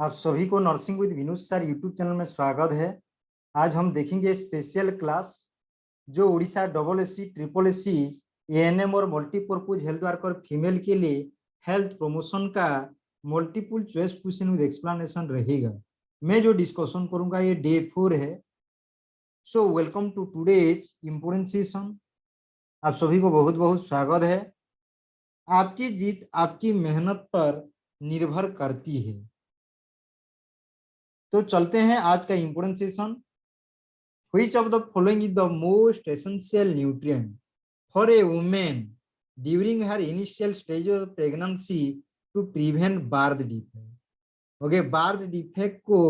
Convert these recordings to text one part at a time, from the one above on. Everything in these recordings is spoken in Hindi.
आप सभी को nursing with Vinod sir YouTube channel में स्वागत है। आज हम देखेंगे स्पेशल क्लास जो Orissa double SC triple SC ANM और मल्टीपर्पज हेल्थ वर्कर फीमेल के लिए हेल्थ प्रमोशन का multiple choice question with explanation रहेगा। मैं जो डिस्कशन करूंगा ये डे 4 है। So welcome to today's important session. आप सभी को बहुत बहुत स्वागत है। आपकी जीत आपकी मेहनत पर निर्भर करती है। तो चलते हैं आज का important session. Which of the following is the most essential nutrient for a woman during her initial stage of pregnancy to prevent birth defect? Okay, birth defect को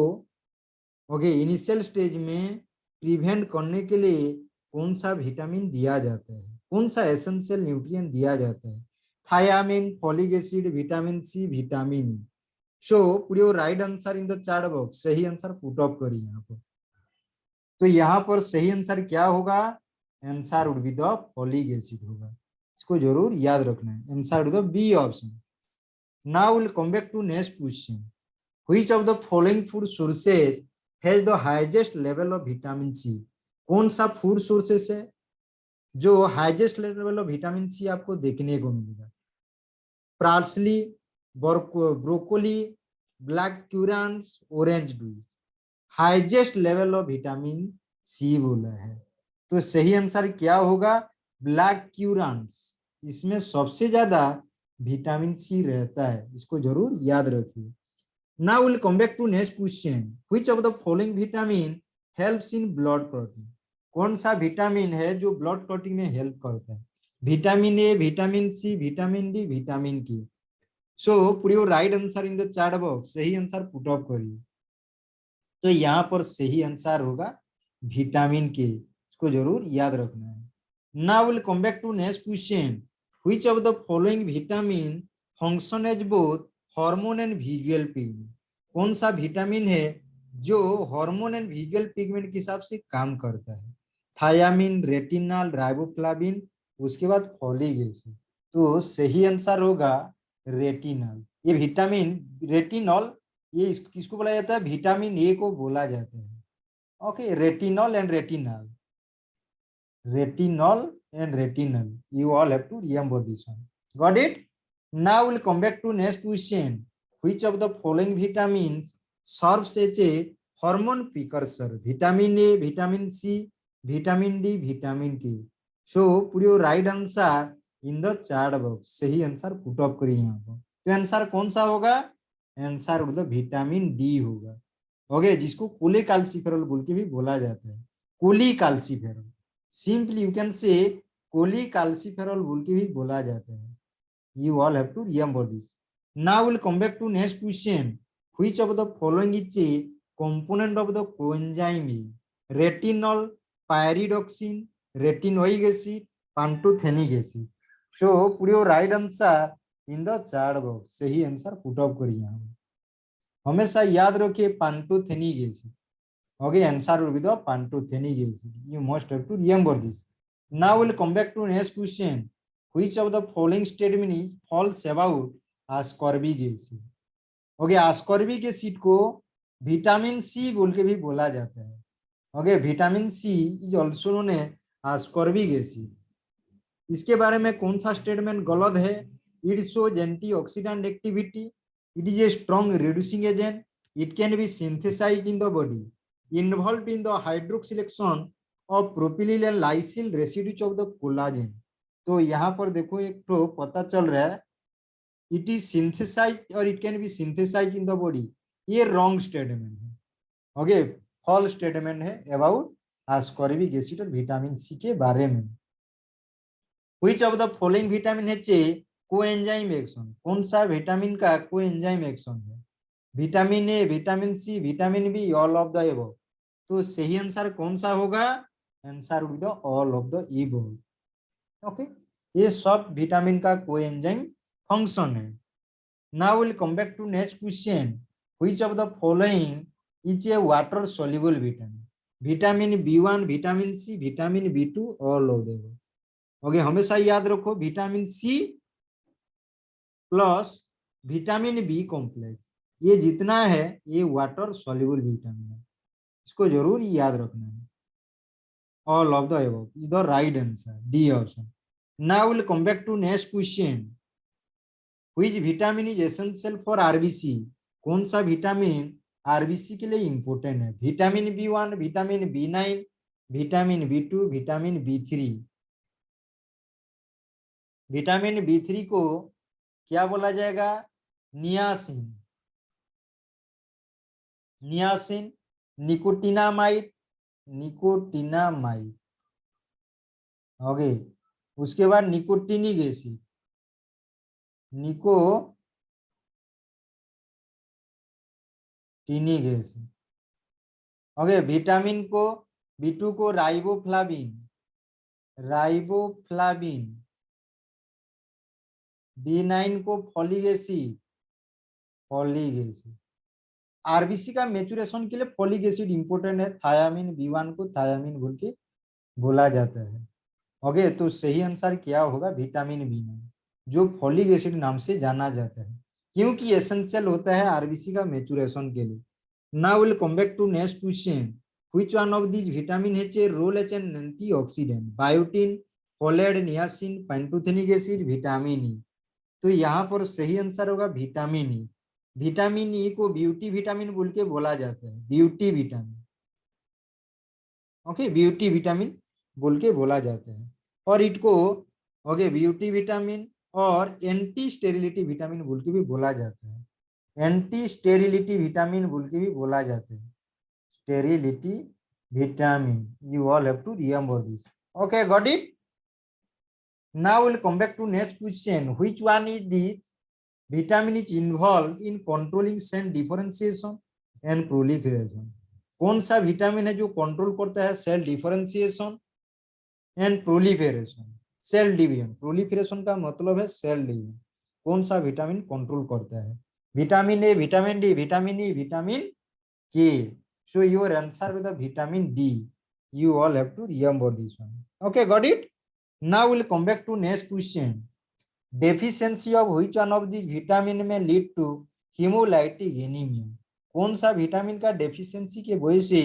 इनिशियल स्टेज में प्रिवेंट करने के लिए कौन सा विटामिन दिया जाता है, कौन सा एसेंशियल न्यूट्रिएंट दिया जाता है? Thiamine, folic acid, vitamin C, vitamin E. So put your right answer in the chat box. सही आंसर पुट अप करिए यहाँ पर। तो यहाँ पर सही आंसर क्या होगा? Answer would be the folic acid होगा। इसको जरूर याद रखना है। Answer would be B option. Now will come back to next question. Which of the following food sources has the highest level of vitamin C? कौन सा फूड सोर्सेस है जो highest level of vitamin C आपको देखने को मिलेगा? Parsley, broccoli, black currants, orange juice. Highest level of vitamin C बोला है। तो सही आंसर क्या होगा? ब्लैक क्यूरांस। इसमें सबसे ज्यादा विटामिन सी रहता है। इसको जरूर याद रखिए। Now will come back to next question. Which of the following vitamin helps in blood clotting? कौन सा विटामिन है जो ब्लड क्लॉटिंग में हेल्प करता है? Vitamin A, vitamin C, vitamin D, vitamin K. So put your right answer in the chat box. सही आंसर पुट अप करिए। तो यहाँ पर सही आंसर होगा विटामिन के। इसको जरूर याद रखना है। Now will come back to next question. Which of the following vitamin function as both hormone and visual pigment? कौन सा विटामिन है जो हार्मोन एंड विजुअल पिगमेंट के हिसाब से काम करता है? थायामिन, रेटिनॉल, राइबोफ्लाविन, उसके बाद फॉलिक एसिड। तो सही आंसर होगा रेटिनॉल। ये विटामिन रेटिनॉल, ये किसको बोला जाता है? विटामिन ए को बोला जाता है। Okay, retinol and retinol, retinol and retinol, you all have to remember this one. Got it? Now we'll come back to next question. Which of the following vitamins serves as a hormone precursor? Vitamin A, vitamin C, vitamin D, vitamin K. So put your right answer in the chat box. सही आंसर पुट अप करिए यहाँ पर। तो आंसर कौन सा होगा? आंसर मतलब विटामिन डी होगा। ओके, जिसको कोलेकाल्सिफेरॉल बोल के भी बोला जाता है। कोलिकाल्सिफेरॉल, सिंपली यू कैन से कोलिकाल्सिफेरॉल बोल के भी बोला जाता है। You all have to remember this. Now will come back to next question. Which of the following is a component of the coenzyme A? Retinol, pyridoxine, retinoic acid, pantothenic acid. So put your right answer in the chat box. सही आंसर पुट अप करिए। हमेशा याद रखिए pantothenic acid. Okay, answer will be the pantothenic acid. You must have to remember this. Now we'll come back to next question. Which of the following statement is false about ascorbic acid? Okay, ascorbic acid को विटामिन सी बोल के भी बोला जाता है। Okay, vitamin C is also known as ascorbic acid. इसके बारे में कौन सा स्टेटमेंट गलत है? It shows antioxidant activity, it is a strong reducing agent, it can be synthesised in the body, involved in the hydroxylation of propyl and lysyl residues of the collagen. तो यहाँ पर देखो एक तो पता चल रहा है इट इज सिंथेसाइज्ड और it can be synthesised in the body. ये रॉन्ग स्टेटमेंट है। ओके, फॉल्स स्टेटमेंट है अबाउट ascorbic एसिड और विटामिन सी के बारे में। Which of the following vitamin है कोएंजाइम एक्शन? कौन सा विटामिन का कोएंजाइम एक्शन है? Vitamin A, vitamin C, vitamin B, all of the above. तो सही आंसर कौन सा होगा? Answer with all of the above. Okay, ये सब विटामिन का कोएंजाइम फंक्शन है। Now will come back to next question. Which of the following is a water soluble vitamin? Vitamin B one, vitamin C, vitamin B two, all of the above. Okay, हमेशा याद रखो vitamin C plus vitamin B complex, ये जितना है ये वाटर सॉल्युबल विटामिन है, इसको जरूर याद रखना है। All of the above is the right answer, D option. Now will come back to next question, which vitamin is essential for RBC? कौन सा विटामिन आरबीसी के लिए इंपॉर्टेंट है? Vitamin B one, vitamin बी9, vitamin बी2, vitamin B3. Vitamin B3 को क्या बोला जाएगा? Niacin, niacin, nicotinamide, nicotinamide. Okay, उसके बाद nicotinic acid, nicotinic acid. Okay, vitamin को बी2 को राइबोफ्लाविन, राइबोफ्लाविन, बी9 को folic acid, folic acid. RBC का मेचुरेशन के लिए फॉलिक एसिड इंपोर्टेंट है, थायामीन, बी1 को थायामीन बोल के बोला जाता है। ओके, तो सही आंसर क्या होगा? विटामिन बी9, जो फॉलिक एसिड नाम से जाना जाता है, क्योंकि एसेंशियल होता है आरबीसी का मेचुरेशन के लिए। Now will come back to next question, which one of this vitamin has a role as an antioxidant? Biotin, folate, niacin, pantothenic acid, vitamin E. तो यहाँ पर सही आंसर होगा विटामिन ई। विटामिन ई को ब्यूटी विटामिन बोल के बोला जाता है, beauty vitamin. Okay, beauty vitamin बोल के बोला जाता है, और इटको ओके ब्यूटी विटामिन और एंटी स्टेरिलिटी विटामिन बोल के भी बोला जाता है, एंटी स्टेरिलिटी विटामिन बोल के भी बोला जाता है, sterility vitamin. You all have to remember this. Okay, got it. Now will come back to next question, which one is this vitamin is involve in controlling cell differentiation and proliferation? कौन सा विटामिन है जो कंट्रोल करता है cell differentiation and proliferation, cell division? Proliferation का मतलब है सेल डिवीजन। कौन सा विटामिन कंट्रोल करता है? Vitamin A, vitamin D, vitamin E, vitamin K. So your answer with the vitamin D. You all have to remember this one. Okay, got it. Now will come back to next question, deficiency of which one of this vitamin में लीड टू हीमोलाइटिक एनीमिया? कौन सा विटामिन का डेफिशिएंसी के वजह से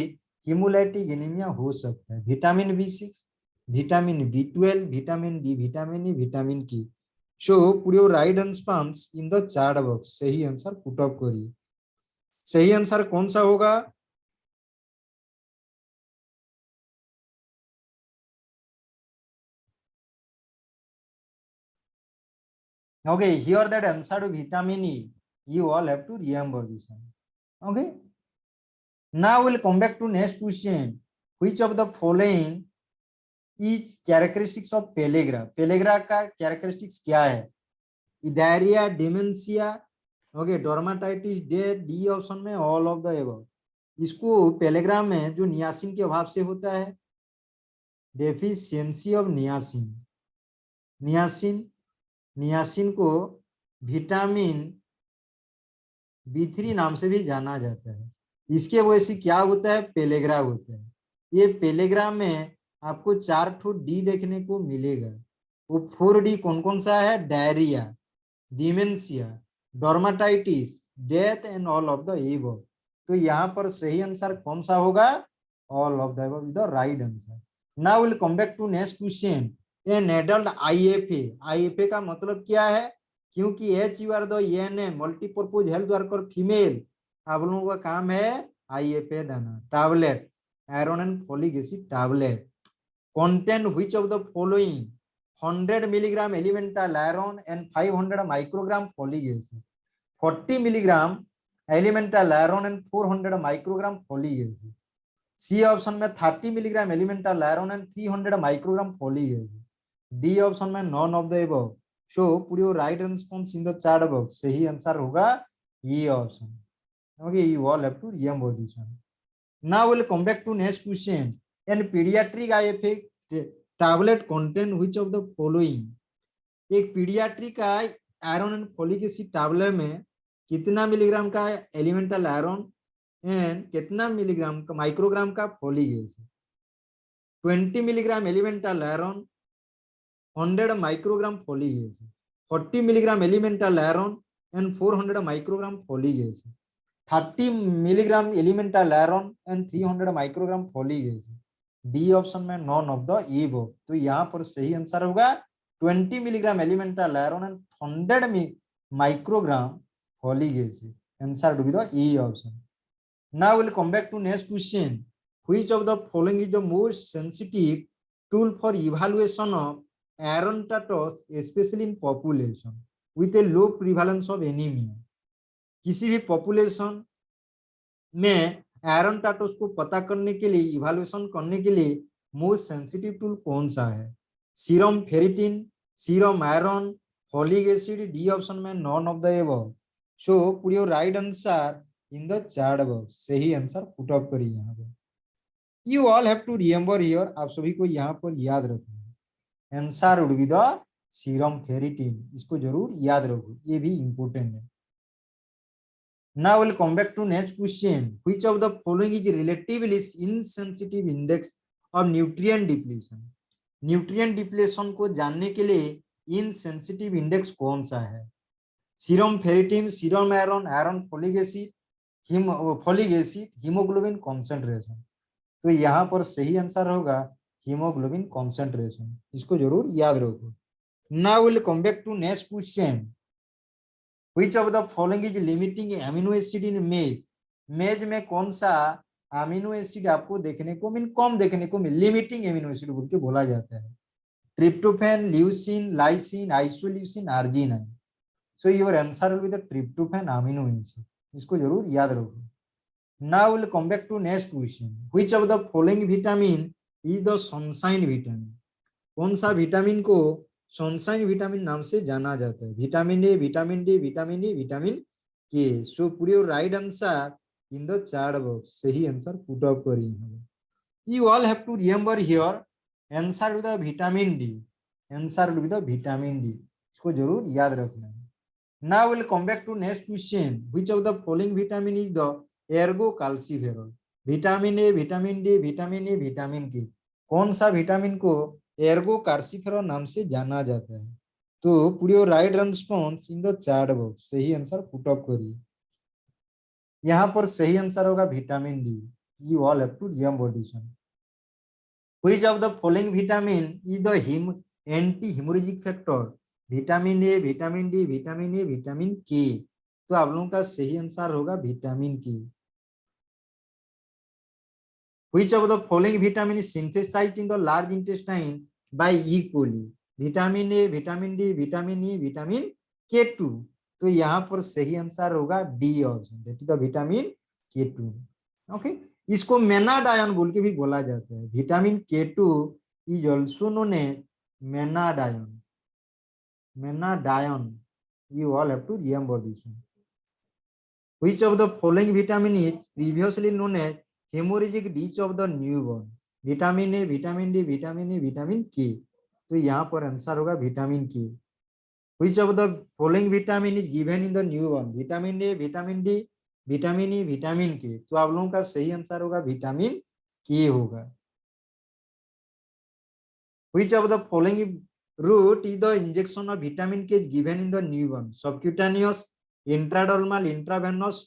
हीमोलाइटिक एनीमिया हो सकता है? Vitamin B6, vitamin B12, vitamin D, vitamin E, vitamin K. So put your right answers in the chat box, सही आंसर पुट अप करिए। सही आंसर कौन सा होगा? Okay, here that answer to vitamin E. You all have to remember this one. Okay. Now we'll come back to next question. Which of the following is characteristics of pellagra? Pellagra का characteristics क्या है? Diarrhoea, dementia, okay, dermatitis, death. D option में ऑल ऑफ द एबव। इसको पेलेग्रा में जो नियासिन के अभाव से होता है, deficiency of niacin. Niacin, niacin को विटामिन बी3 नाम से भी जाना जाता है। इसके वजह से क्या होता है? पेलेग्रा होता है। ये पेलेग्रा में आपको 4 ठो डी देखने को मिलेगा। वो 4 डी कौन कौन सा है? Diarrhoea, dementia, dermatitis, death and all of the above. तो यहाँ पर सही आंसर कौन सा होगा? All of the above is the right answer. Now will come back to next question, an adult IFA. IFA का मतलब क्या है? क्योंकि HUR multipurpose health worker female, आप लोगों का काम है आईएफए देना। Tablet, iron and folic acid tablet. Content which of the following 100 milligram elemental iron and 500 microgram folic acid? 40 milligram elemental iron and 400 microgram folic acid. C option में 30 milligram elemental iron and 300 microgram folic acid. D option में none of the above. So put your right response in the chat box, सही आंसर होगा ये option. Okay, you all have to remember this one. Now will come back to next question, in paediatric IFA tablet content which of the following? एक पीडियाट्रिक का iron and folic acid tablet में कितना मिलीग्राम का एलिमेंटल आयरन एंड कितना मिलीग्राम का माइक्रोग्राम का folic acid? 20 milligram elemental iron, 100 microgram folic acid, 40 milligram elemental iron and 400 microgram folic acid. 30 milligram elemental iron and 300 microgram folic acid. D option में नॉन ऑफ द एबव। तो यहाँ पर सही आंसर होगा 20 milligram elemental iron and 100 microgram folic acid. Answer to be the A option. Now we'll come back to next question. Which of the following is the most sensitive tool for evaluation of iron status, especially in population with a low prevalence of anemia? किसी भी पॉपुलेशन में आयरन स्टेटस को पता करने के लिए, इवैल्यूएशन करने के लिए मोस्ट सेंसिटिव टूल कौन सा है? Serum ferritin, serum iron, folic acid. D option में none of the above. So put your right answer in the chat box. सही आंसर पुट अप करिए यहाँ पर। You all have to remember here, आप सभी को यहाँ पर याद रखना है। Answer would be the serum ferritin. इसको जरूर याद रखो, ये भी इंपॉर्टेंट है। Now we'll come back to next question. Which of the following is relatively insensitive index of nutrient depletion? Nutrient depletion को जानने के लिए इनसेंसिटिव इंडेक्स कौन सा है? Serum ferritin, serum iron, iron folic acid, folic acid, haemoglobin concentration. तो यहाँ पर सही आंसर होगा हीमोग्लोबिन कॉन्सेंट्रेशन। इसको जरूर याद रखो। Now we'll come back to next question. Which of the following is limiting amino acid in maize? मेज में कौन सा अमीनो एसिड आपको देखने को कम देखने को लिमिटिंग एमिनो एसिड बोल के बोला जाता है? Tryptophan, leucine, lysine, isoleucine, arginine. So your answer will be the tryptophan amino acid. इसको जरूर याद रखो। Now will come back to next question. Which of the following vitamin is the sunshine vitamin? कौन सा विटामिन को सनशाइन विटामिन नाम से जाना जाता है? Vitamin A, vitamin D, vitamin E, vitamin K. So put your right answer in the chat box. सही आंसर पुट अप करिए। You all have to remember here answer with the vitamin D. Answer with the vitamin D. इसको जरूर याद रखना है। Now will come back to next question. Which of the following vitamin is the ergocalciferol? Vitamin A, vitamin D, vitamin A, vitamin के। कौन सा विटामिन को एर्गो कैल्सिफेरॉल नाम से जाना जाता है? तो put your right response in the chat box. सही आंसर पुट अप करिए। यहाँ पर सही आंसर होगा vitamin D. You all have to remember this one. Which of the following vitamin is the anti-hemorrhagic factor? Vitamin A, vitamin D, vitamin A, vitamin K. तो आप लोगों का सही आंसर होगा विटामिन के। Which of the following vitamin is synthesized in the large intestine by E. coli? Vitamin A, vitamin D, vitamin E, vitamin K2। तो यहाँ पर सही आंसर होगा D option, that is the vitamin K2। Okay, इसको मेनाडायन बोल के भी बोला जाता है। Vitamin K2 is also known as menadione. Menadione, you all have to remember this one. Which of the following vitamin is previously known as hemorrhagic ditch of the newborn? Vitamin A, vitamin D, vitamin E, vitamin K. तो यहाँ पर आंसर होगा विटामिन के। Which of the following vitamin is given in the newborn? Vitamin A, vitamin D, vitamin E, vitamin K. तो आप लोगों का सही आंसर होगा विटामिन के होगा। Which of the following route is the injection of vitamin K is given in the newborn? Subcutaneous, intradermal, intravenous,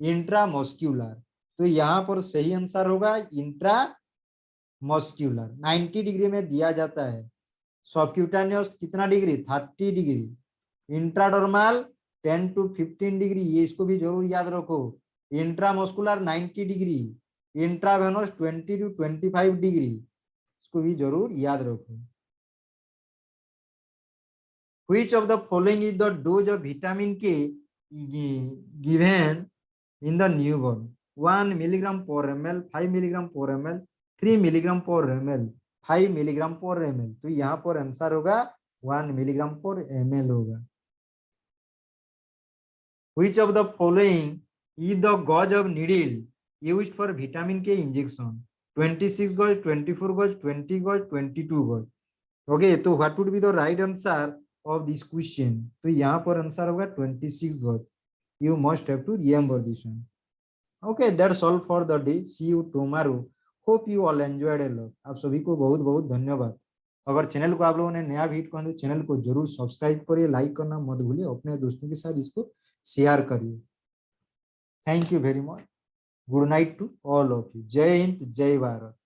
intramuscular। तो यहाँ पर सही आंसर होगा इंट्रामस्क्यूलर। 90 डिग्री में दिया जाता है। सबक्यूटानियस कितना degree? 30 degree. Intradermal 10 to 15 degree. ये इसको भी जरूर याद रखो। Intramuscular 90 degree. Intravenous 20 to 25 degree. इसको भी जरूर याद रखो। Which of the following is the dose of vitamin K given in the newborn? 1 milligram per ml, 5 milligram per ml, 3 milligram per ml, 5 milligram per ml। तो यहाँ पर आंसर होगा 1 milligram per ml होगा। Which of the following is the gauge of needle used for vitamin K injection? 26 gauge, 24 gauge, 20 gauge, 22 gauge। Okay, तो what would be the right answer of this question? तो यहाँ पर आंसर होगा 26 gauge. You must have to remember this one. Okay, that's all for the day. See you tomorrow. Hope you all enjoyed a lot. आप सभी को बहुत बहुत धन्यवाद। अगर चैनल को आप लोगों ने नया विजिट कर तो चैनल को जरूर सब्सक्राइब करिए, लाइक करना मत भूलिए, अपने दोस्तों के साथ इसको शेयर करिए। Thank you very much. Good night to all of you. Jai Hind, Jai Bharat.